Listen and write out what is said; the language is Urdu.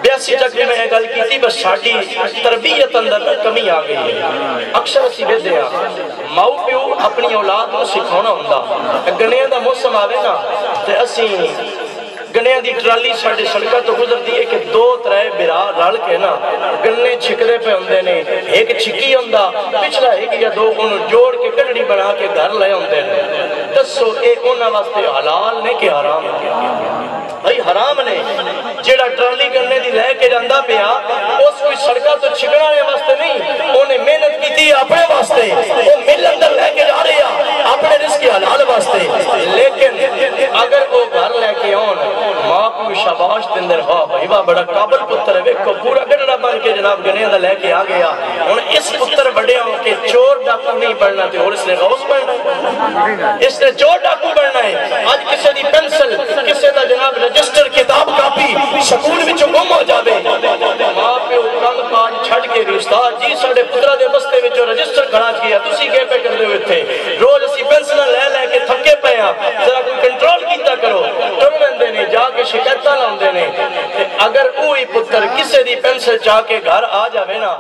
82 تک بھی میں گل کی تھی، بس ساڈی تربیت اندر کمی آ گئی ہے۔ اکثر اسی ویدے ہاں ماؤ پیو اپنی اولاد کو سکھانا ہوندا، گنیاں دا موسم آوے نا تے اسی گنیاں دی ٹرالی ساڈے سڑکاں تو گزرتی ہے کہ 2-3 برا رل کے نا گنے چھکدے پے ہوندے نے، ایک چھکی ہوندا پچھلا ایک یا 2 انہوں جوڑ کے کٹڑی بنا کے گھر لے ہوندے نے۔ دسو اے انہاں واسطے حلال نے کہ حرام نے؟ بھائی حرام نے۔ جیڑا ٹرالی گنے دی لے کے جاندا پیا اس کوئی سڑکاں تو چھکڑانے واسطے نہیں، انہیں محنت کیتی اپنے واسطے، وہ مل اندر لے کے جا رہے ہیں اپنے رزق حلال واسطے۔ لیکن اگر وہ گھر لے کے آن ماں کو شاباش دندر واہ بھائی واہ بڑا قابل پتر ہے، ویکھو پورا گڑڑا بن کے جناب گنیاں دا لے کے آ گیا۔ ہن اس پتر بڑے ہو کے چور ڈاکو نہیں بننا تے اور اس نے غوث بننا ہے، اس نے چور ڈاکو بننا ہے۔ آج کسی دی پینسل کسی دا جناب رجسٹر کتاب کاپی سکول وچوں گم ہو جاوے، ماں پیو کم کاج چھڈ کے بھی استاد جی ساڈے پترا دے بستے وچوں رجسٹر کھڑا کیا، تسی کی پہ کردے ہوئے تھے؟ روز اسی پینسل لے لے کے تھکے پے ہاں، ذرا کوئی کنٹرول کیتا کرو۔ ٹر لیندے نے جا کے شکایتاں لاندے نے۔ اگر وہی پتر کسی دی پینسل چاہ کے گھر آ جاوے نا